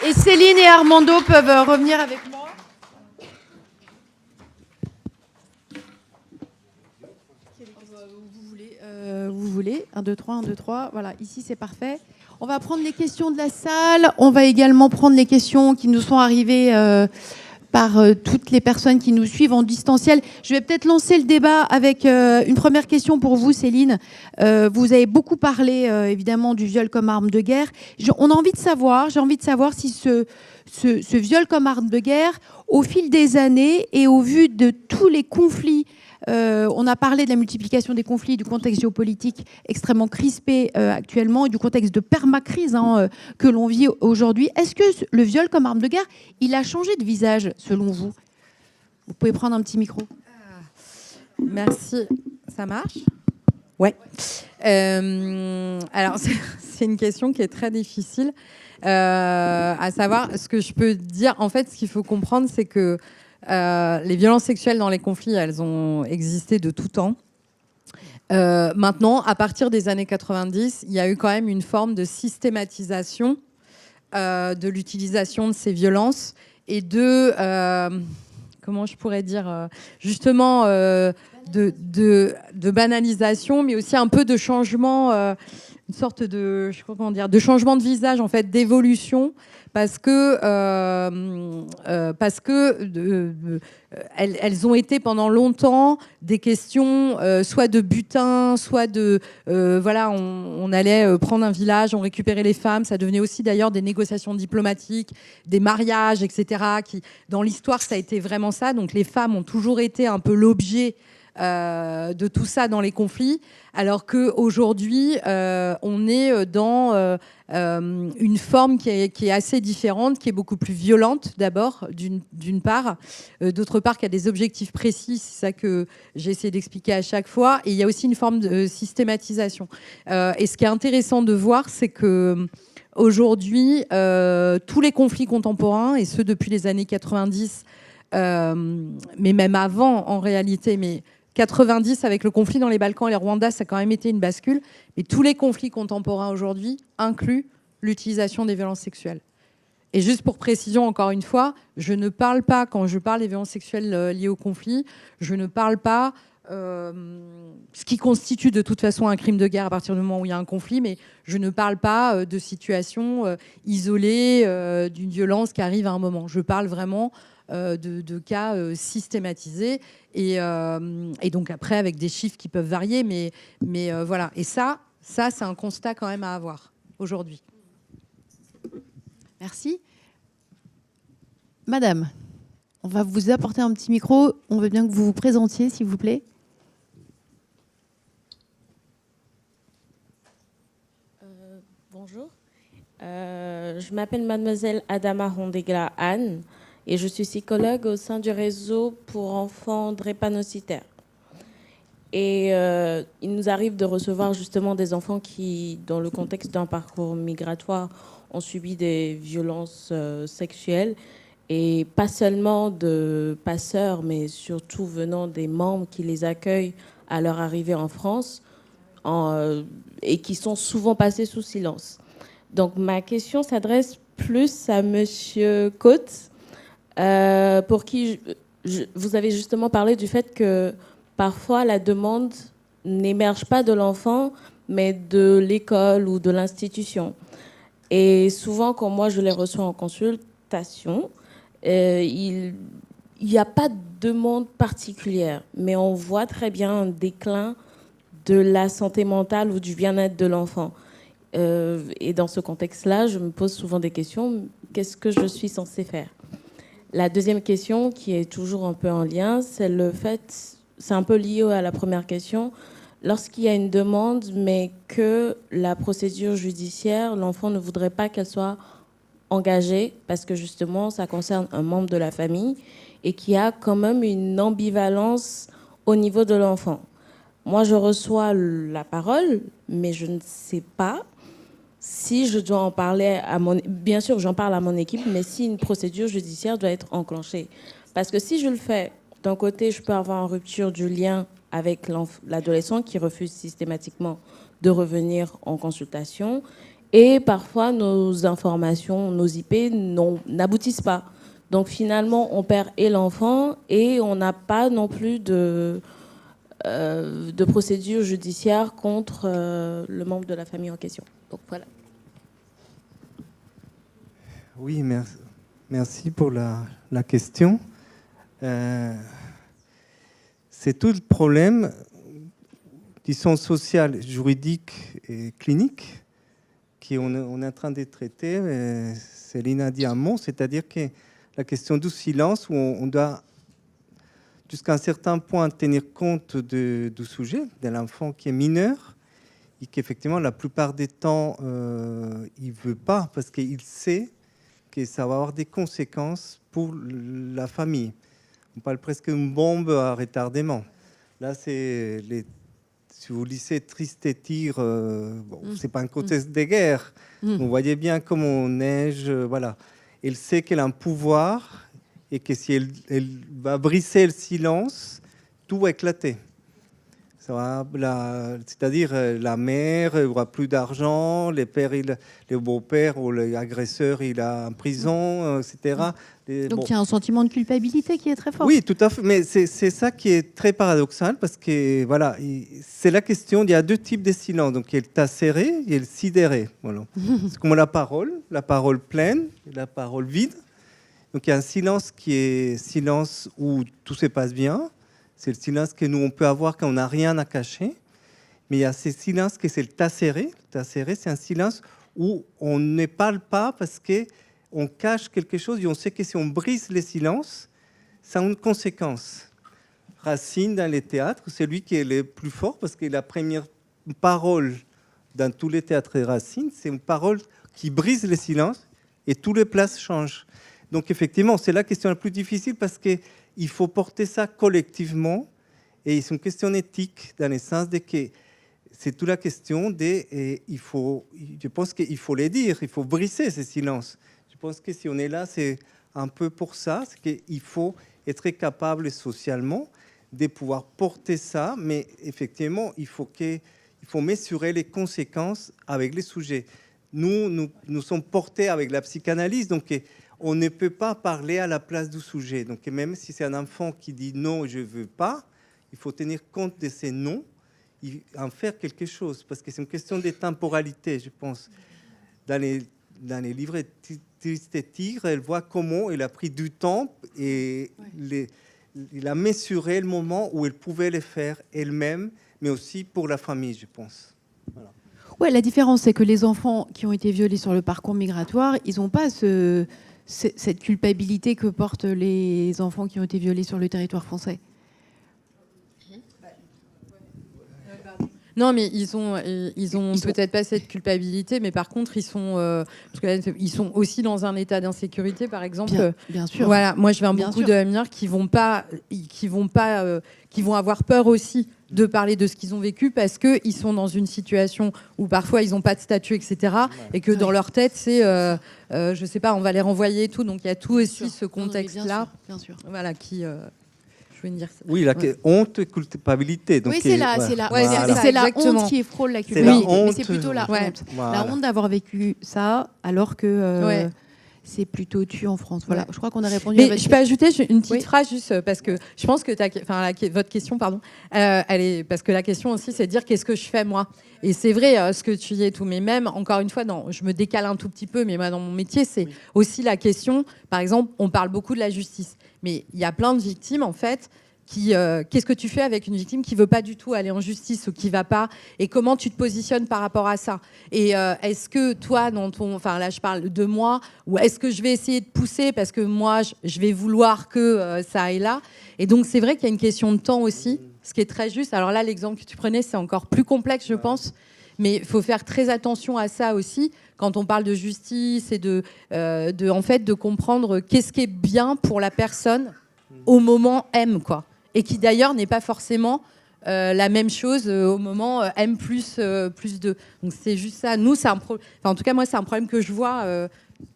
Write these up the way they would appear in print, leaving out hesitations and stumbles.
Et Céline et Armando peuvent revenir avec moi. Vous voulez 1, 2, 3, 1, 2, 3. Voilà, ici c'est parfait. On va prendre les questions de la salle. On va également prendre les questions qui nous sont arrivées par toutes les personnes qui nous suivent en distanciel. Je vais peut-être lancer le débat avec une première question pour vous, Céline. Vous avez beaucoup parlé, évidemment, du viol comme arme de guerre. J'ai envie de savoir si ce viol comme arme de guerre, au fil des années et au vu de tous les conflits, on a parlé de la multiplication des conflits, du contexte géopolitique extrêmement crispé actuellement et du contexte de permacrise que l'on vit aujourd'hui. Est-ce que le viol comme arme de guerre, il a changé de visage selon vous? Vous pouvez prendre un petit micro. Merci. Ça marche? Ouais. Alors, c'est une question qui est très difficile. À savoir, ce que je peux dire, en fait, ce qu'il faut comprendre, c'est que les violences sexuelles dans les conflits, elles ont existé de tout temps. Maintenant, à partir des années 90, il y a eu quand même une forme de systématisation de l'utilisation de ces violences et de, comment je pourrais dire, justement, de banalisation, mais aussi un peu de changement, une sorte de, je sais pas comment dire, de changement de visage, en fait, d'évolution, parce que elles ont été pendant longtemps des questions soit de butin, soit de voilà, on allait prendre un village, on récupérait les femmes, ça devenait aussi d'ailleurs des négociations diplomatiques, des mariages, etc. Qui, dans l'histoire, ça a été vraiment ça. Donc les femmes ont toujours été un peu l'objet de tout ça dans les conflits, alors qu'aujourd'hui, on est dans une forme qui est assez différente, qui est beaucoup plus violente d'abord, d'une part, d'autre part, qui a des objectifs précis, c'est ça que j'ai essayé d'expliquer à chaque fois, et il y a aussi une forme de systématisation. Et ce qui est intéressant de voir, c'est que aujourd'hui, tous les conflits contemporains, et ceux depuis les années 90, mais même avant en réalité, mais 90 avec le conflit dans les Balkans et le Rwanda, ça a quand même été une bascule. Mais tous les conflits contemporains aujourd'hui incluent l'utilisation des violences sexuelles. Et juste pour précision, encore une fois, je ne parle pas, quand je parle des violences sexuelles liées au conflit, je ne parle pas ce qui constitue de toute façon un crime de guerre à partir du moment où il y a un conflit, mais je ne parle pas de situations isolées, d'une violence qui arrive à un moment. Je parle vraiment de cas systématisés et donc après avec des chiffres qui peuvent varier, mais voilà. Et ça c'est un constat quand même à avoir aujourd'hui. Merci. Madame, on va vous apporter un petit micro. On veut bien que vous vous présentiez, s'il vous plaît. Bonjour. Je m'appelle mademoiselle Adama Hondegla Anne et je suis psychologue au sein du réseau pour enfants drépanocytaires. Et il nous arrive de recevoir justement des enfants qui, dans le contexte d'un parcours migratoire, ont subi des violences sexuelles, et pas seulement de passeurs, mais surtout venant des membres qui les accueillent à leur arrivée en France, et qui sont souvent passés sous silence. Donc ma question s'adresse plus à Monsieur Coates, pour qui vous avez justement parlé du fait que parfois la demande n'émerge pas de l'enfant, mais de l'école ou de l'institution. Et souvent, quand moi je les reçois en consultation, il n'y a pas de demande particulière, mais on voit très bien un déclin de la santé mentale ou du bien-être de l'enfant. Et dans ce contexte-là, je me pose souvent des questions. Qu'est-ce que je suis censée faire? La deuxième question, qui est toujours un peu en lien, c'est le fait, c'est un peu lié à la première question, lorsqu'il y a une demande, mais que la procédure judiciaire, l'enfant ne voudrait pas qu'elle soit engagée, parce que justement, ça concerne un membre de la famille, et qu'il y a quand même une ambivalence au niveau de l'enfant. Moi, je reçois la parole, mais je ne sais pas si je dois en parler à mon... Bien sûr, j'en parle à mon équipe, mais si une procédure judiciaire doit être enclenchée. Parce que si je le fais, d'un côté, je peux avoir une rupture du lien avec l'adolescent qui refuse systématiquement de revenir en consultation. Et parfois, nos informations, nos IP n'aboutissent pas. Donc finalement, on perd et l'enfant et on n'a pas non plus de procédure judiciaire contre le membre de la famille en question. Donc voilà. Oui, merci pour la question. C'est tout le problème, disons, social, juridique et clinique qu'on est en train de traiter. Céline a dit un mot, c'est-à-dire que la question du silence, où on doit jusqu'à un certain point tenir compte du sujet, de l'enfant qui est mineur, et qu'effectivement, la plupart des temps, il ne veut pas, parce qu'il sait que ça va avoir des conséquences pour la famille. On parle presque d'une bombe à retardement. Là, c'est si vous lisez Triste et Tir, c'est pas un contexte de guerre. Vous voyez bien comment on neige, voilà. Elle sait qu'elle a un pouvoir et que si elle va briser le silence, tout va éclater. C'est-à-dire la mère n'aura plus d'argent, le beau-père ou l'agresseur il est en prison, etc. Donc il y a un sentiment de culpabilité qui est très fort. Oui, tout à fait. Mais c'est ça qui est très paradoxal parce que voilà, c'est la question. Il y a deux types de silence. Donc il y a le tacéré et le sidéré. Voilà. C'est comme la parole pleine et la parole vide. Donc il y a un silence qui est silence où tout se passe bien. C'est le silence que nous on peut avoir quand on n'a rien à cacher. Mais il y a ce silence qui c'est le tacéré. Le tacéré, c'est un silence où on ne parle pas parce que on cache quelque chose et on sait que si on brise les silences, ça a une conséquence. Racine, dans les théâtres, c'est lui qui est le plus fort parce que la première parole dans tous les théâtres de Racine, c'est une parole qui brise les silences et toutes les places changent. Donc effectivement, c'est la question la plus difficile parce qu'il faut porter ça collectivement et c'est une question éthique dans le sens de que c'est toute la question je pense qu'il faut les dire, il faut briser ces silences. Je pense que si on est là, c'est un peu pour ça, c'est qu'il faut être capable socialement de pouvoir porter ça, mais effectivement, il faut mesurer les conséquences avec les sujets. Nous sommes portés avec la psychanalyse, donc on ne peut pas parler à la place du sujet. Donc même si c'est un enfant qui dit non, je ne veux pas, il faut tenir compte de ces non, en faire quelque chose, parce que c'est une question de temporalité, je pense. Dans les livres Triste et Tir, elle voit comment elle a pris du temps et il a mesuré le moment où elle pouvait le faire elle-même, mais aussi pour la famille, je pense. Voilà. Ouais, la différence, c'est que les enfants qui ont été violés sur le parcours migratoire, ils n'ont pas cette culpabilité que portent les enfants qui ont été violés sur le territoire français. Non, mais ils ont peut-être pas cette culpabilité, mais par contre, ils sont aussi dans un état d'insécurité, par exemple. Bien sûr. Voilà, moi, je viens beaucoup de mineurs qui vont avoir peur aussi de parler de ce qu'ils ont vécu parce qu'ils sont dans une situation où parfois ils n'ont pas de statut, etc. Et que dans leur tête, c'est, je sais pas, on va les renvoyer et tout. Donc il y a tout aussi ce contexte-là, voilà, qui. Dire ça. Oui, la honte et culpabilité. Donc, oui, c'est la honte qui frôle la culpabilité. Mais c'est plutôt la honte. Voilà. La honte d'avoir vécu ça, alors que c'est plutôt tu en France. Voilà, je crois qu'on a répondu. Mais je peux ajouter une petite phrase juste parce que je pense que votre question, pardon, elle est parce que la question aussi, c'est de dire qu'est-ce que je fais moi. Et c'est vrai ce que tu dis et tout, mais même encore une fois, je me décale un tout petit peu, mais moi dans mon métier, c'est aussi la question. Par exemple, on parle beaucoup de la justice. Mais il y a plein de victimes, en fait, qu'est-ce que tu fais avec une victime qui ne veut pas du tout aller en justice ou qui ne va pas, et comment tu te positionnes par rapport à ça. Et est-ce que toi, là je parle de moi, ou est-ce que je vais essayer de pousser parce que moi, je vais vouloir que ça aille là. Et donc, c'est vrai qu'il y a une question de temps aussi, ce qui est très juste. Alors là, l'exemple que tu prenais, c'est encore plus complexe, je pense. Mais il faut faire très attention à ça aussi quand on parle de justice et en fait, de comprendre qu'est-ce qui est bien pour la personne au moment M, quoi. Et qui d'ailleurs n'est pas forcément la même chose au moment M plus 2. Donc c'est juste ça. Nous, en tout cas, moi, c'est un problème que je vois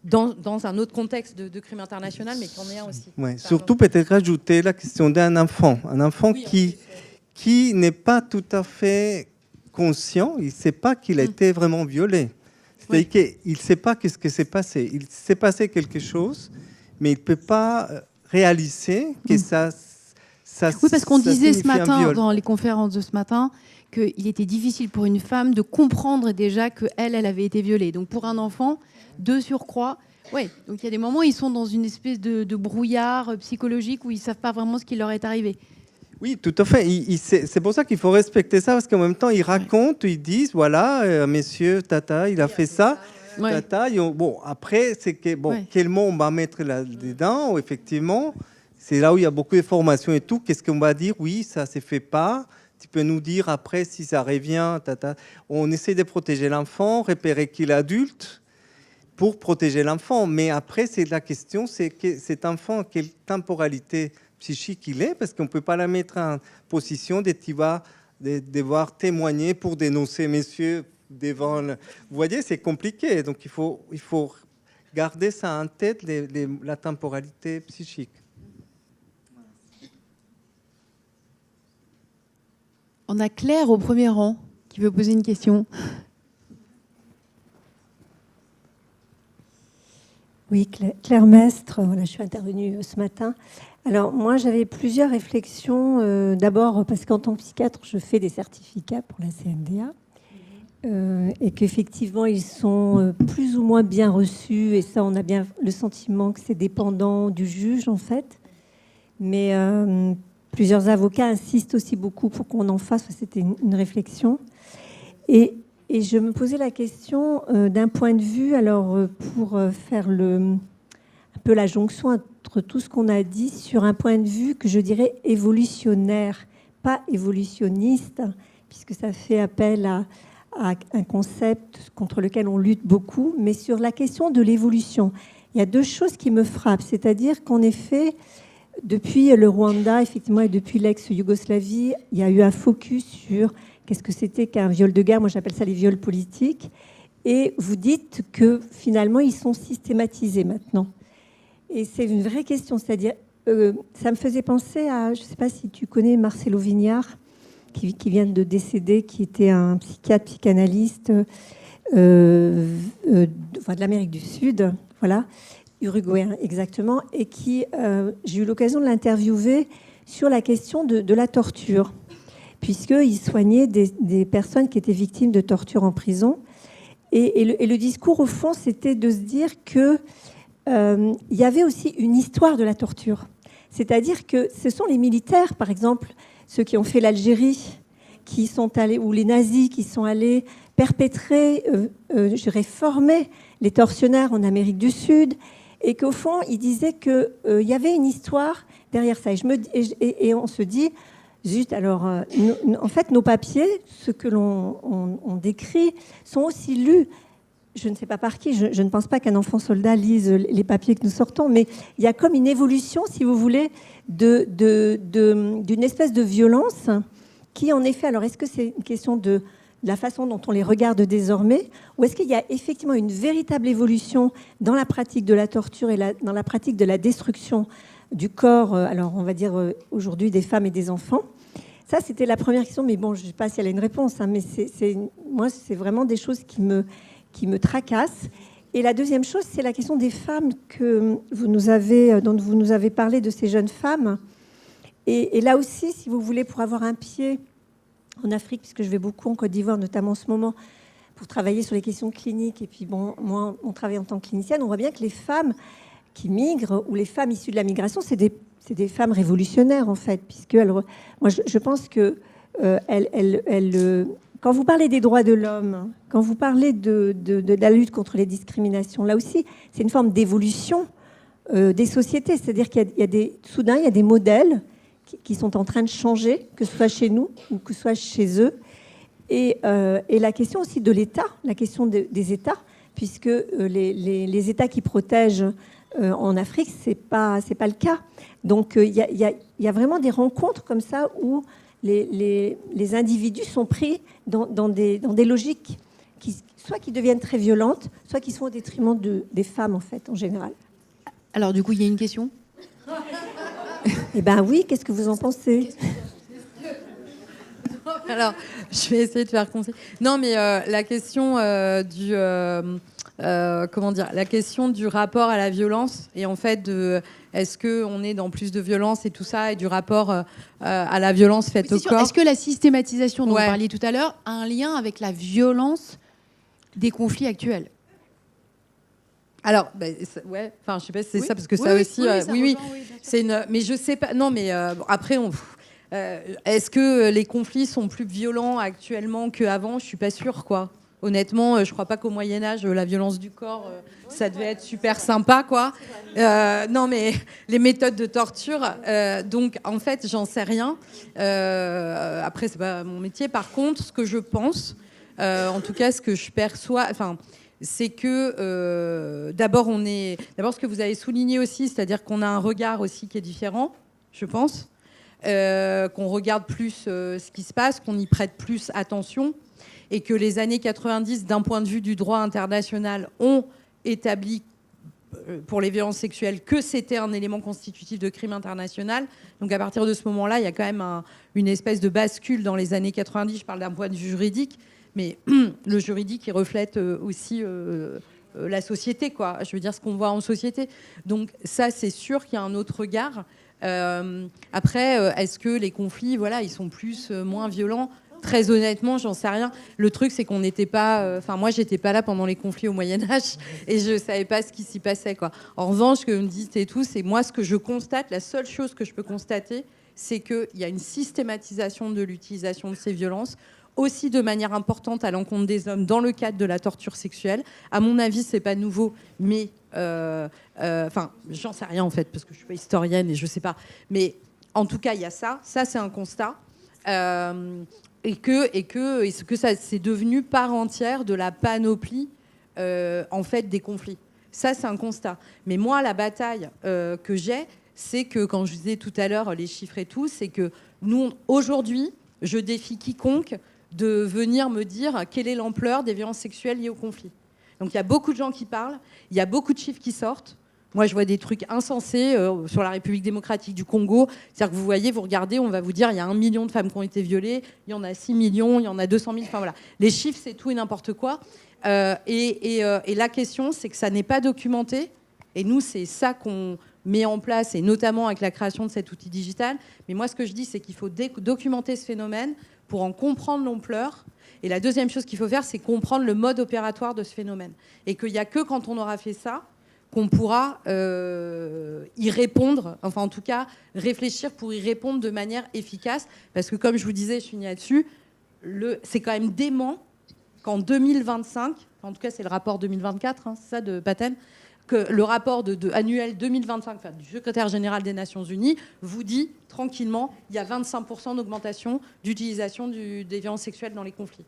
dans un autre contexte de crime international, mais qui en est un aussi. Ouais, surtout peut-être rajouter la question d'un enfant. Un enfant qui n'est pas tout à fait conscient, il ne sait pas qu'il a été vraiment violé. C'est-à-dire qu'il ne sait pas qu'est-ce que s'est passé. Il s'est passé quelque chose, mais il ne peut pas réaliser que ça Oui, parce qu'on disait ce signifie un matin, viol. dans les conférences de ce matin, qu'il était difficile pour une femme de comprendre déjà qu'elle avait été violée. Donc pour un enfant, de surcroît, ouais. Donc il y a des moments où ils sont dans une espèce de brouillard psychologique où ils ne savent pas vraiment ce qui leur est arrivé. Oui, tout à fait. C'est pour ça qu'il faut respecter ça, parce qu'en même temps, ils racontent, ils disent, voilà, monsieur, tata, il a fait ça. Ouais. Tata, bon, après, c'est que, bon, Ouais. quel mot on va mettre là-dedans, effectivement. C'est là où il y a beaucoup de formations et tout. Qu'est-ce qu'on va dire? Oui, ça ne se fait pas. Tu peux nous dire après si ça revient. Tata. On essaie de protéger l'enfant, repérer qu'il est adulte pour protéger l'enfant. Mais après, c'est la question, c'est que cet enfant, quelle temporalité psychique il est, parce qu'on ne peut pas la mettre en position de devoir témoigner pour dénoncer messieurs devant le... Vous voyez, c'est compliqué. Donc, il faut garder ça en tête, la temporalité psychique. On a Claire au premier rang qui veut poser une question. Oui, Claire Mestre, voilà, je suis intervenue ce matin. Alors moi, j'avais plusieurs réflexions. D'abord, parce qu'en tant que psychiatre, je fais des certificats pour la CNDA et qu'effectivement, ils sont plus ou moins bien reçus. Et ça, on a bien le sentiment que c'est dépendant du juge, en fait. Mais plusieurs avocats insistent aussi beaucoup pour qu'on en fasse. C'était une réflexion. Et je me posais la question d'un point de vue, alors pour faire un peu la jonction entre tout ce qu'on a dit, sur un point de vue que je dirais évolutionnaire, pas évolutionniste, puisque ça fait appel à un concept contre lequel on lutte beaucoup, mais sur la question de l'évolution. Il y a deux choses qui me frappent, c'est-à-dire qu'en effet, depuis le Rwanda, effectivement, et depuis l'ex-Yougoslavie, il y a eu un focus sur qu'est-ce que c'était qu'un viol de guerre. Moi, j'appelle ça les viols politiques. Et vous dites que finalement, ils sont systématisés maintenant. Et c'est une vraie question. C'est-à-dire, ça me faisait penser à, je ne sais pas si tu connais Marcelo Vignard, qui vient de décéder, qui était un psychiatre, psychanalyste de l'Amérique du Sud, voilà, uruguayen exactement, et qui, j'ai eu l'occasion de l'interviewer sur la question de la torture, puisqu'il soignait des personnes qui étaient victimes de torture en prison. Et le discours, au fond, c'était de se dire qu'il y avait aussi une histoire de la torture. C'est-à-dire que ce sont les militaires, par exemple, ceux qui ont fait l'Algérie, qui sont allés, ou les nazis qui sont allés perpétrer, je dirais, former les tortionnaires en Amérique du Sud, et qu'au fond, ils disaient qu'il y avait une histoire derrière ça. Et on se dit... Zut, alors, en fait, nos papiers, ce que l'on décrit, sont aussi lus. Je ne sais pas par qui, je ne pense pas qu'un enfant soldat lise les papiers que nous sortons, mais il y a comme une évolution, si vous voulez, d'une espèce de violence qui, en effet, alors est-ce que c'est une question de la façon dont on les regarde désormais, ou est-ce qu'il y a effectivement une véritable évolution dans la pratique de la torture et dans la pratique de la destruction du corps, alors on va dire aujourd'hui des femmes et des enfants. Ça, c'était la première question, mais bon, je ne sais pas si elle a une réponse, hein, mais moi, c'est vraiment des choses qui me tracassent. Et la deuxième chose, c'est la question des femmes dont vous nous avez parlé, de ces jeunes femmes. Et là aussi, si vous voulez, pour avoir un pied en Afrique, puisque je vais beaucoup en Côte d'Ivoire, notamment en ce moment, pour travailler sur les questions cliniques, et puis bon, moi, on travaille en tant que clinicienne, on voit bien que les femmes qui migrent, ou les femmes issues de la migration, c'est des femmes révolutionnaires, en fait, puisque moi, je pense que quand vous parlez des droits de l'homme, quand vous parlez de la lutte contre les discriminations, là aussi, c'est une forme d'évolution des sociétés. C'est-à-dire qu'il y a soudain, il y a des modèles qui sont en train de changer, que ce soit chez nous ou que ce soit chez eux. Et la question aussi de l'État, la question des États, puisque les États qui protègent en Afrique, c'est pas le cas. Donc il y a vraiment des rencontres comme ça où les individus sont pris dans des logiques soit qui deviennent très violentes, soit qui sont au détriment des femmes, en fait, en général. Alors du coup, il y a une question. Eh bien oui, qu'est-ce que vous en pensez? Alors, je vais essayer de faire concis. Non, mais la question la question du rapport à la violence et en fait est-ce qu'on est dans plus de violence et tout ça et du rapport à la violence faite au corps. Est-ce que la systématisation dont Ouais. vous parliez tout à l'heure a un lien avec la violence des conflits actuels? Alors, ouais, enfin, je sais pas si c'est Oui. ça, parce que Oui, ça oui, aussi, oui, ça oui, rejoint, oui, bien sûr. c'est une. Mais je sais pas. Non, mais après, est-ce que les conflits sont plus violents actuellement qu'avant? Je suis pas sûre, quoi. Honnêtement, je crois pas qu'au Moyen Âge, la violence du corps, ça devait être super sympa, quoi. Non, mais les méthodes de torture. Donc, en fait, j'en sais rien. Après, c'est pas mon métier. Par contre, ce que je pense, en tout cas, ce que je perçois, enfin, c'est que d'abord ce que vous avez souligné aussi, c'est-à-dire qu'on a un regard aussi qui est différent, je pense, qu'on regarde plus ce qui se passe, qu'on y prête plus attention, et que les années 90, d'un point de vue du droit international, ont établi pour les violences sexuelles que c'était un élément constitutif de crime international. Donc à partir de ce moment-là, il y a quand même une espèce de bascule dans les années 90, je parle d'un point de vue juridique, mais le juridique, il reflète aussi la société, quoi. Je veux dire, ce qu'on voit en société. Donc ça, c'est sûr qu'il y a un autre regard. Après, est-ce que les conflits, voilà, ils sont plus, moins violents? Très honnêtement, j'en sais rien. Le truc, c'est qu'on n'était pas... Enfin, moi, j'étais pas là pendant les conflits au Moyen-Âge et je savais pas ce qui s'y passait, quoi. En revanche, ce que vous me dites et tout, c'est moi, ce que je constate, la seule chose que je peux constater, c'est qu'il y a une systématisation de l'utilisation de ces violences, aussi de manière importante à l'encontre des hommes dans le cadre de la torture sexuelle. À mon avis, c'est pas nouveau, mais... Enfin, j'en sais rien, en fait, parce que je suis pas historienne et je sais pas. Mais en tout cas, il y a ça. Ça, c'est un constat. Et que ça c'est devenu part entière de la panoplie en fait des conflits. Ça, c'est un constat. Mais moi, la bataille que j'ai, c'est que quand je disais tout à l'heure les chiffres et tout, c'est que nous, aujourd'hui, je défie quiconque de venir me dire quelle est l'ampleur des violences sexuelles liées au conflit. Donc il y a beaucoup de gens qui parlent, il y a beaucoup de chiffres qui sortent. Moi, je vois des trucs insensés sur la République démocratique du Congo. C'est-à-dire que vous voyez, vous regardez, on va vous dire il y a 1 million de femmes qui ont été violées, il y en a 6 millions, il y en a 200 000. Enfin voilà, les chiffres, c'est tout et n'importe quoi. Et la question, c'est que ça n'est pas documenté. Et nous, c'est ça qu'on met en place, et notamment avec la création de cet outil digital. Mais moi, ce que je dis, c'est qu'il faut documenter ce phénomène pour en comprendre l'ampleur. Et la deuxième chose qu'il faut faire, c'est comprendre le mode opératoire de ce phénomène. Et qu'il n'y a que quand on aura fait ça qu'on pourra y répondre, enfin en tout cas réfléchir pour y répondre de manière efficace. Parce que comme je vous disais, je finis là-dessus, c'est quand même dément qu'en 2025, en tout cas c'est le rapport 2024, hein, c'est ça de Paten, que le rapport annuel 2025 enfin, du secrétaire général des Nations Unies vous dit tranquillement il y a 25% d'augmentation d'utilisation des violences sexuelles dans les conflits.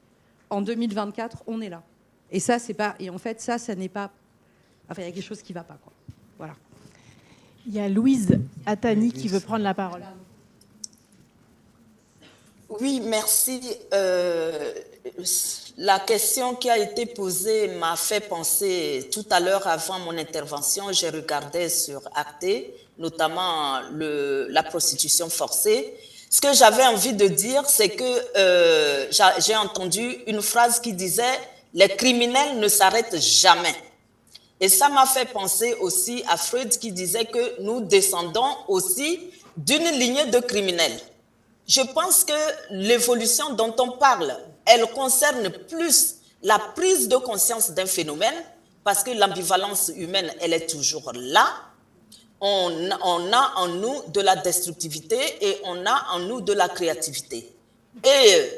En 2024, on est là. Et ça, c'est pas. Et en fait, ça n'est pas. Enfin, il y a quelque chose qui ne va pas, quoi. Voilà. Il y a Louise Attani qui veut prendre la parole. Oui, merci. La question qui a été posée m'a fait penser tout à l'heure avant mon intervention. J'ai regardé sur Arte, notamment la prostitution forcée. Ce que j'avais envie de dire, c'est que j'ai entendu une phrase qui disait « Les criminels ne s'arrêtent jamais ». Et ça m'a fait penser aussi à Freud qui disait que nous descendons aussi d'une lignée de criminels. Je pense que l'évolution dont on parle, elle concerne plus la prise de conscience d'un phénomène, parce que l'ambivalence humaine, elle est toujours là. On a en nous de la destructivité et on a en nous de la créativité. Et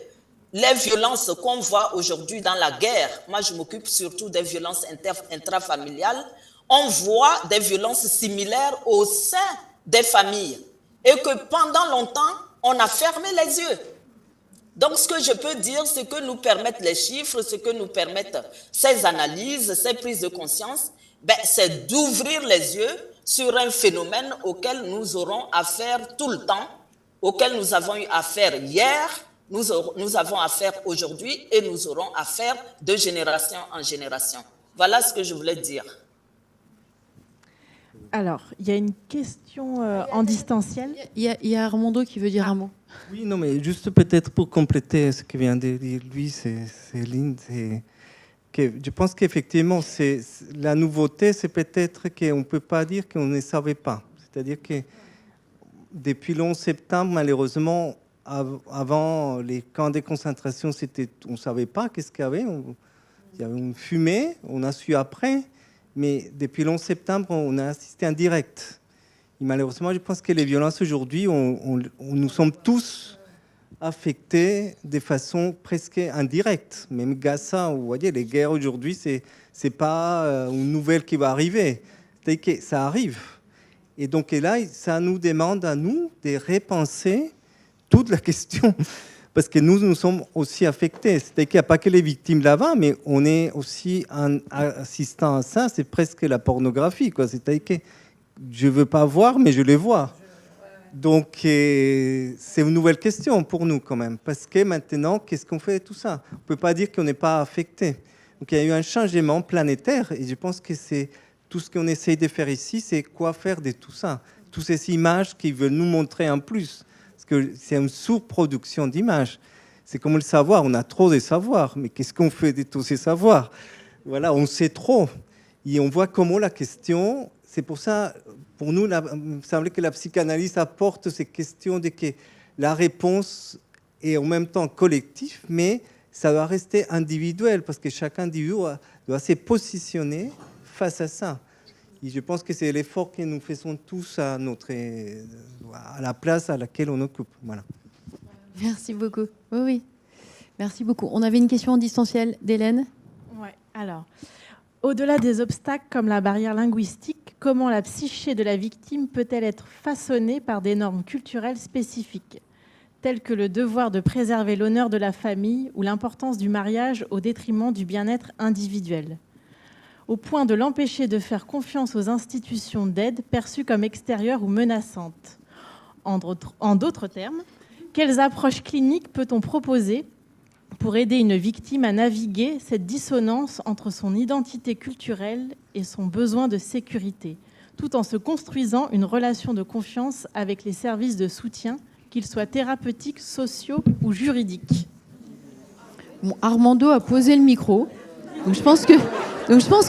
les violences qu'on voit aujourd'hui dans la guerre, moi je m'occupe surtout des violences intrafamiliales, on voit des violences similaires au sein des familles et que pendant longtemps, on a fermé les yeux. Donc ce que je peux dire, ce que nous permettent les chiffres, ce que nous permettent ces analyses, ces prises de conscience, c'est d'ouvrir les yeux sur un phénomène auquel nous aurons affaire tout le temps, auquel nous avons eu affaire hier, nous avons affaire aujourd'hui et nous aurons affaire de génération en génération. Voilà ce que je voulais dire. Alors, il y a une question en distanciel. Il y a Armando qui veut dire un mot. Oui, non, mais juste peut-être pour compléter ce que vient de dire lui, Céline, je pense qu'effectivement, la nouveauté, c'est peut-être qu'on ne peut pas dire qu'on ne savait pas. C'est-à-dire que depuis le 11 septembre, malheureusement, avant les camps de concentration, on ne savait pas qu'est-ce qu'il y avait. Il y avait une fumée, on a su après, mais depuis le 11 septembre, on a assisté en direct. Et malheureusement, je pense que les violences aujourd'hui, nous sommes tous affectés de façon presque indirecte. Même Gaza, vous voyez, les guerres aujourd'hui, c'est pas une nouvelle qui va arriver. C'est que ça arrive. Et donc là, ça nous demande à nous de repenser toute la question. Parce que nous sommes aussi affectés. C'est-à-dire qu'il n'y a pas que les victimes là-bas, mais on est aussi assistant à ça. C'est presque la pornographie, quoi. C'est-à-dire que je ne veux pas voir, mais je les vois. Donc, c'est une nouvelle question pour nous, quand même. Parce que maintenant, qu'est-ce qu'on fait de tout ça? On ne peut pas dire qu'on n'est pas affecté. Donc, il y a eu un changement planétaire. Et je pense que c'est tout ce qu'on essaye de faire ici, c'est quoi faire de tout ça. Toutes ces images qui veulent nous montrer en plus. Parce que c'est une surproduction d'images. C'est comme le savoir, on a trop de savoir, mais qu'est-ce qu'on fait de tous ces savoirs? Voilà, on sait trop. Et on voit comment la question, c'est pour ça, pour nous, il me semble que la psychanalyse apporte ces questions de que la réponse est en même temps collective, mais ça doit rester individuel, parce que chaque individu doit se positionner face à ça. Et je pense que c'est l'effort que nous faisons tous à la place à laquelle on occupe. Voilà. Merci beaucoup. Oui, oui. Merci beaucoup. On avait une question en distanciel d'Hélène. Ouais. Alors, au-delà des obstacles comme la barrière linguistique, comment la psyché de la victime peut-elle être façonnée par des normes culturelles spécifiques, telles que le devoir de préserver l'honneur de la famille ou l'importance du mariage au détriment du bien-être individuel, au point de l'empêcher de faire confiance aux institutions d'aide perçues comme extérieures ou menaçantes. En d'autres termes, quelles approches cliniques peut-on proposer pour aider une victime à naviguer cette dissonance entre son identité culturelle et son besoin de sécurité, tout en se construisant une relation de confiance avec les services de soutien, qu'ils soient thérapeutiques, sociaux ou juridiques? Bon, Armando a posé le micro, donc je pense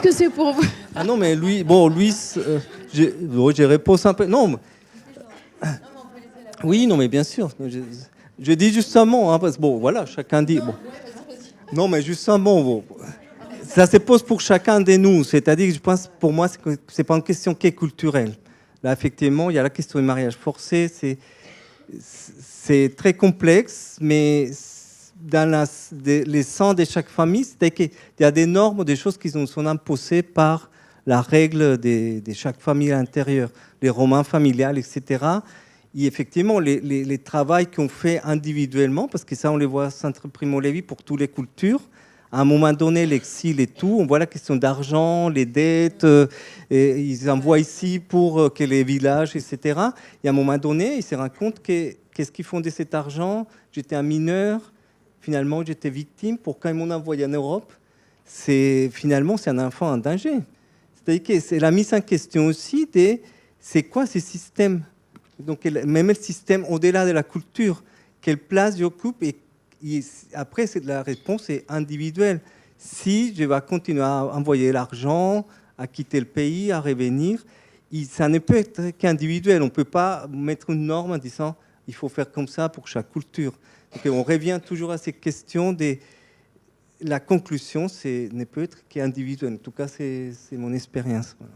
que c'est pour vous. Ah non, mais lui, j'ai répondu un peu. Non, oui, non, mais bien sûr. Je dis justement, hein, parce que bon, voilà, chacun dit. Bon. Non, mais justement, bon, ça se pose pour chacun de nous. C'est-à-dire que je pense, pour moi, c'est pas une question qui est culturelle. Là, effectivement, il y a la question du mariage forcé. C'est très complexe, mais dans les sangs de chaque famille, c'est-à-dire qu'il y a des normes, des choses qui nous sont imposées par la règle de chaque famille à l'intérieur, les romans familiales, etc. Et effectivement, les travaux qu'on fait individuellement, parce que ça, on les voit au Centre Primo Levi pour toutes les cultures, à un moment donné, l'exil et tout, on voit la question d'argent, les dettes, et ils envoient ici pour que les villages, etc. Et à un moment donné, ils se rendent compte que qu'est-ce qu'ils font de cet argent? J'étais un mineur, finalement, j'étais victime. Pourquoi ils m'ont envoyé en Europe? Finalement, c'est un enfant en danger. C'est-à-dire que c'est la mise en question aussi de c'est quoi ces systèmes? Donc, même le système au-delà de la culture, quelle place j'occupe? Et après, la réponse est individuelle. Si je vais continuer à envoyer l'argent, à quitter le pays, à revenir, ça ne peut être qu'individuel. On ne peut pas mettre une norme en disant il faut faire comme ça pour chaque culture. Donc, on revient toujours à ces questions de la conclusion, ne peut être qu'individuel. En tout cas, c'est mon expérience. Voilà.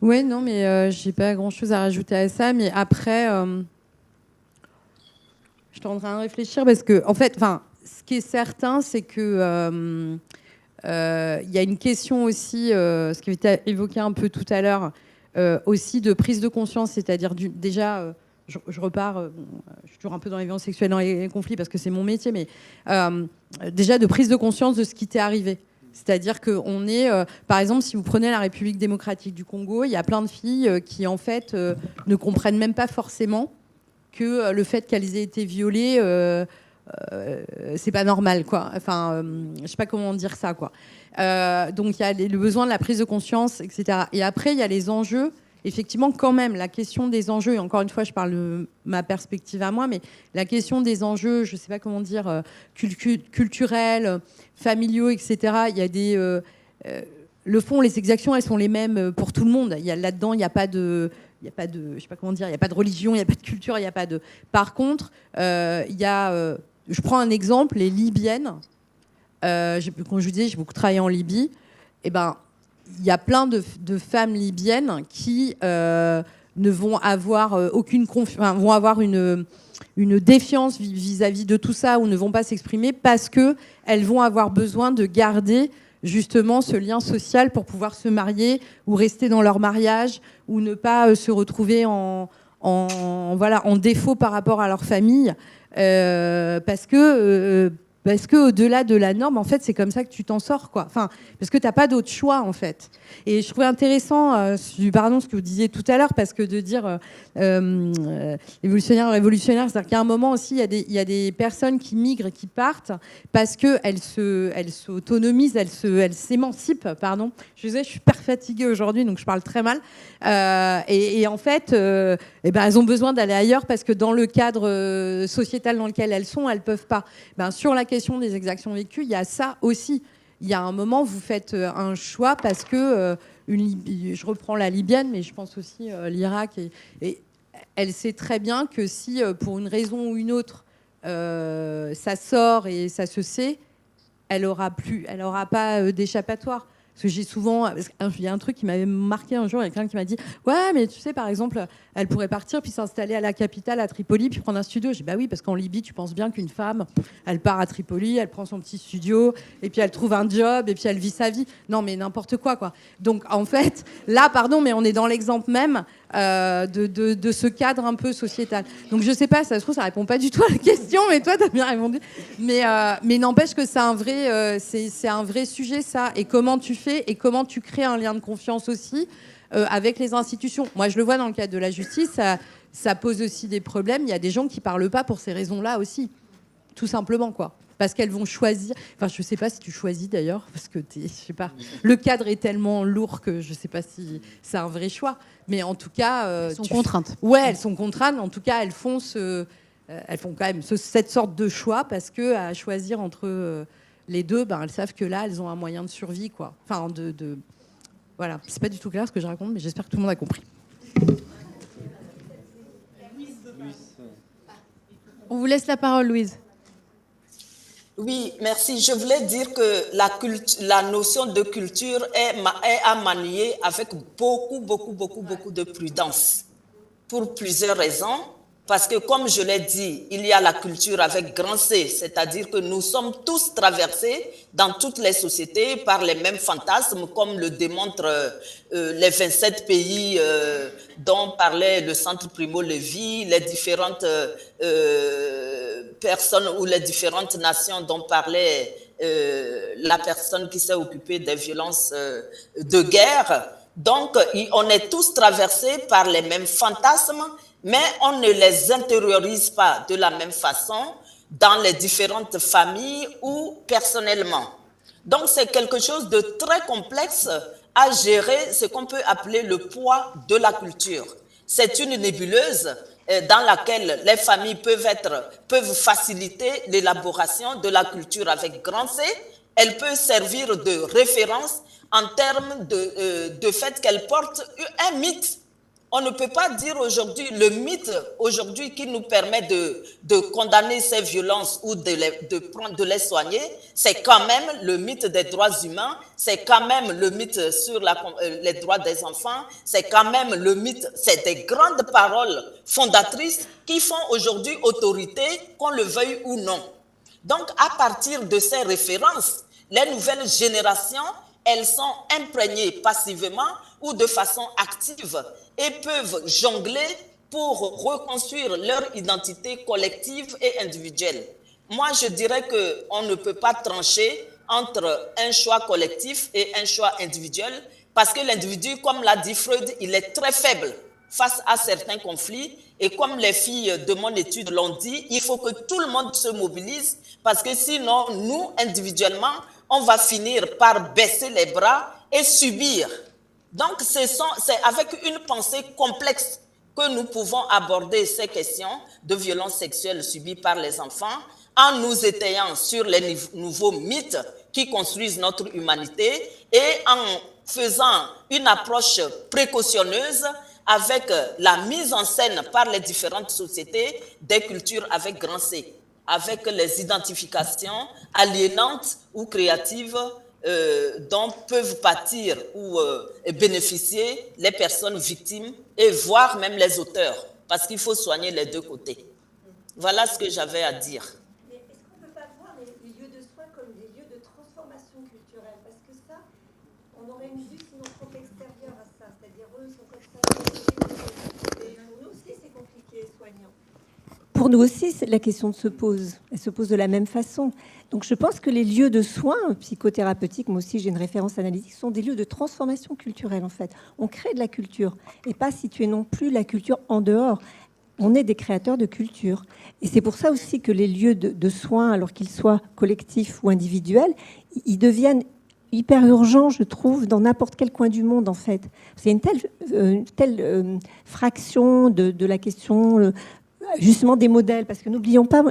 Oui, non, mais je n'ai pas grand-chose à rajouter à ça. Mais après, je suis en train de réfléchir parce que, en fait, ce qui est certain, c'est que y a une question aussi, ce qui avait été évoqué un peu tout à l'heure, aussi de prise de conscience, c'est-à-dire déjà, je repars, je suis toujours un peu dans les violences sexuelles, dans les conflits, parce que c'est mon métier, mais déjà de prise de conscience de ce qui t'est arrivé. C'est-à-dire qu'on est, par exemple, si vous prenez la République démocratique du Congo, il y a plein de filles qui, en fait, ne comprennent même pas forcément que le fait qu'elles aient été violées c'est pas normal, quoi. Enfin, je sais pas comment dire ça, quoi. Donc il y a le besoin de la prise de conscience, etc. Et après, il y a les enjeux. Effectivement, quand même, la question des enjeux, et encore une fois, je parle de ma perspective à moi, mais la question des enjeux, je sais pas comment dire, culturels, familiaux, etc. Il y a des... le fond, les exactions, elles sont les mêmes pour tout le monde. Là-dedans, il n'y a pas de... je sais pas comment dire, il n'y a pas de religion, il n'y a pas de culture, il n'y a pas de... Par contre, il y a... je prends un exemple, les Libyennes. Comme je vous disais, j'ai beaucoup travaillé en Libye. Eh ben, il y a plein de femmes libyennes qui ne vont avoir aucune confiance, vont avoir une défiance vis-à-vis de tout ça, ou ne vont pas s'exprimer parce qu'elles vont avoir besoin de garder justement ce lien social pour pouvoir se marier ou rester dans leur mariage, ou ne pas se retrouver en défaut par rapport à leur famille, parce que au-delà de la norme, en fait, c'est comme ça que tu t'en sors, quoi. Enfin, parce que t'as pas d'autre choix, en fait. Et je trouvais intéressant, ce que vous disiez tout à l'heure, parce que de dire évolutionnaire, révolutionnaire, c'est-à-dire qu'à un moment aussi, il y a des personnes qui migrent, qui partent, parce qu'elles s'autonomisent, elles s'émancipent, pardon. Je suis super fatiguée aujourd'hui, donc je parle très mal. Et en fait, elles ont besoin d'aller ailleurs, parce que dans le cadre sociétal dans lequel elles sont, elles peuvent pas. Sur la question des exactions vécues, il y a ça aussi. Il y a un moment, vous faites un choix parce que, je reprends la Libyenne, mais je pense aussi l'Irak, et elle sait très bien que si, pour une raison ou une autre, ça sort et ça se sait, elle aura pas d'échappatoire. Parce que j'ai souvent... Il y a un truc qui m'avait marqué un jour, il y a quelqu'un qui m'a dit « Ouais, mais tu sais, par exemple, elle pourrait partir puis s'installer à la capitale, à Tripoli, puis prendre un studio. » J'ai dit « Bah oui, parce qu'en Libye, tu penses bien qu'une femme, elle part à Tripoli, elle prend son petit studio, et puis elle trouve un job, et puis elle vit sa vie. » Non, mais n'importe quoi, quoi. Donc, en fait, là, pardon, mais on est dans l'exemple même de ce cadre un peu sociétal. Donc, je sais pas, ça se trouve, ça répond pas du tout à la question, mais toi, t'as bien répondu. Mais n'empêche que c'est un vrai sujet, ça. Et comment tu fais et comment tu crées un lien de confiance aussi avec les institutions. Moi, je le vois dans le cadre de la justice, ça pose aussi des problèmes. Il y a des gens qui parlent pas pour ces raisons-là aussi, tout simplement, quoi. Parce qu'elles vont choisir. Enfin, je sais pas si tu choisis d'ailleurs, parce que je sais pas. Le cadre est tellement lourd que je sais pas si c'est un vrai choix. Mais en tout cas, elles sont contraintes. Ouais, elles sont contraintes. En tout cas, elles font quand même cette sorte de choix, parce que à choisir entre les deux, elles savent que là, elles ont un moyen de survie, quoi. Enfin, voilà. C'est pas du tout clair ce que je raconte, mais j'espère que tout le monde a compris. On vous laisse la parole, Louise. Oui, merci. Je voulais dire que la notion de culture est à manier avec beaucoup de prudence, pour plusieurs raisons. Parce que, comme je l'ai dit, il y a la culture avec grand C, c'est-à-dire que nous sommes tous traversés dans toutes les sociétés par les mêmes fantasmes, comme le démontrent les 27 pays dont parlait le Centre Primo Levi, les différentes personnes ou les différentes nations dont parlait la personne qui s'est occupée des violences de guerre. Donc, on est tous traversés par les mêmes fantasmes, mais on ne les intériorise pas de la même façon dans les différentes familles ou personnellement. Donc, c'est quelque chose de très complexe à gérer, ce qu'on peut appeler le poids de la culture. C'est une nébuleuse dans laquelle les familles peuvent faciliter l'élaboration de la culture avec grand C. Elle peut servir de référence en termes de fait qu'elle porte un mythe. On ne peut pas dire aujourd'hui, le mythe aujourd'hui qui nous permet de condamner ces violences ou de les soigner, c'est quand même le mythe des droits humains, c'est quand même le mythe sur les droits des enfants, c'est quand même le mythe, c'est des grandes paroles fondatrices qui font aujourd'hui autorité, qu'on le veuille ou non. Donc, à partir de ces références, les nouvelles générations, elles sont imprégnées passivement ou de façon active et peuvent jongler pour reconstruire leur identité collective et individuelle. Moi, je dirais qu'on ne peut pas trancher entre un choix collectif et un choix individuel parce que l'individu, comme l'a dit Freud, il est très faible. face à certains conflits. Et comme les filles de mon étude l'ont dit, il faut que tout le monde se mobilise parce que sinon, nous, individuellement, on va finir par baisser les bras et subir. Donc, c'est avec une pensée complexe que nous pouvons aborder ces questions de violences sexuelles subies par les enfants en nous étayant sur les nouveaux mythes qui construisent notre humanité et en faisant une approche précautionneuse avec la mise en scène par les différentes sociétés des cultures avec grand C, avec les identifications aliénantes ou créatives dont peuvent pâtir ou bénéficier les personnes victimes et voire même les auteurs, parce qu'il faut soigner les deux côtés. Voilà ce que j'avais à dire. Mais est-ce qu'on ne peut pas voir les lieux de soins comme des lieux de transformation culturelle? Parce que ça, on aurait une vue sinon trop extérieure à ça. C'est-à-dire, eux, ils sont comme ça. Et pour nous aussi, c'est compliqué, soignants. Pour nous aussi, la question se pose. Elle se pose de la même façon. Donc je pense que les lieux de soins psychothérapeutiques, moi aussi j'ai une référence analytique, sont des lieux de transformation culturelle en fait. On crée de la culture et pas situer non plus la culture en dehors. On est des créateurs de culture. Et c'est pour ça aussi que les lieux de soins, alors qu'ils soient collectifs ou individuels, ils deviennent hyper urgents, je trouve, dans n'importe quel coin du monde en fait. C'est une telle fraction de la question justement des modèles. Parce que n'oublions pas,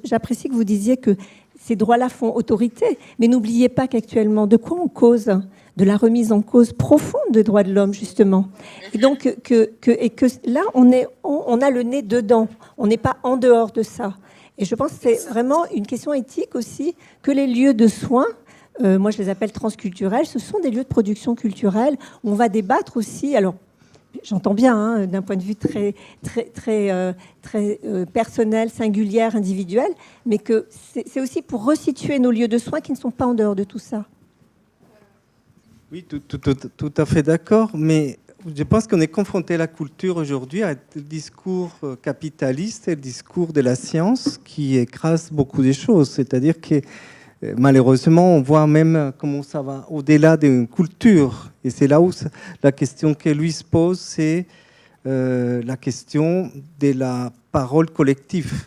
j'apprécie que vous disiez que ces droits-là font autorité, mais n'oubliez pas qu'actuellement, de quoi on cause? De la remise en cause profonde des droits de l'homme, justement. Et donc, que là, on a le nez dedans. On n'est pas en dehors de ça. Et je pense que c'est vraiment une question éthique aussi, que les lieux de soins, moi je les appelle transculturels, ce sont des lieux de production culturelle où on va débattre aussi. Alors, j'entends bien, hein, d'un point de vue très personnel, singulier, individuel, mais que c'est aussi pour resituer nos lieux de soins qui ne sont pas en dehors de tout ça. Oui, tout à fait d'accord, mais je pense qu'on est confronté à la culture aujourd'hui à le discours capitaliste et le discours de la science qui écrase beaucoup de choses. C'est-à-dire que malheureusement, on voit même comment ça va au-delà d'une culture. Et c'est là où la question que Louise pose, c'est la question de la parole collective.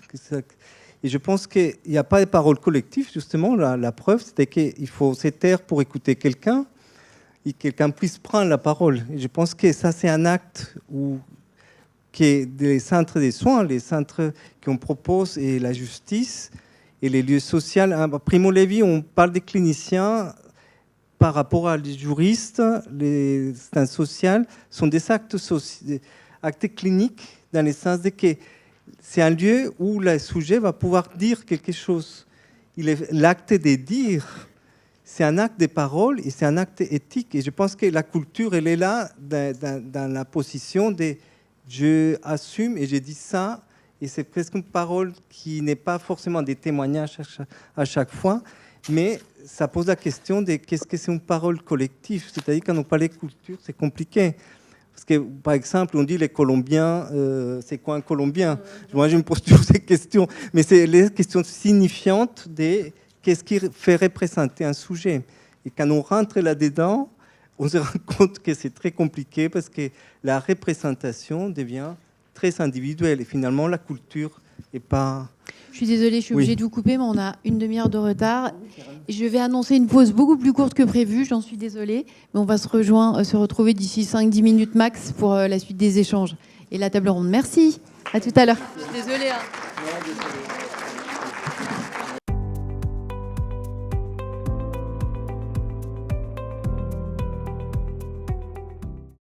Et je pense qu'il n'y a pas de parole collective, justement. La preuve, c'était qu'il faut se taire pour écouter quelqu'un et que quelqu'un puisse prendre la parole. Et je pense que ça, c'est un acte où les centres des soins, les centres qu'on propose et la justice et les lieux sociaux. Primo Levi, on parle des cliniciens par rapport à les juristes, les instances sociales, sont des actes cliniques dans le sens de que c'est un lieu où le sujet va pouvoir dire quelque chose. L'acte de dire, c'est un acte de parole et c'est un acte éthique. Et je pense que la culture, elle est là dans la position de je assume et je dis ça. Et c'est presque une parole qui n'est pas forcément des témoignages à chaque fois, mais ça pose la question de qu'est-ce que c'est une parole collective. C'est-à-dire quand on parle de culture, c'est compliqué. Parce que, par exemple, on dit les Colombiens, c'est quoi un Colombien? Moi, je me pose toujours ces questions. Mais c'est les questions signifiantes de qu'est-ce qui fait représenter un sujet. Et quand on rentre là-dedans, on se rend compte que c'est très compliqué parce que la représentation devient très individuelle. Et finalement, la culture n'est pas... Je suis désolée, je suis obligée de vous couper, mais on a une demi-heure de retard. Je vais annoncer une pause beaucoup plus courte que prévu, j'en suis désolée. Mais on va se retrouver d'ici 5-10 minutes max pour la suite des échanges et la table ronde. Merci, à tout à l'heure. Je suis désolée.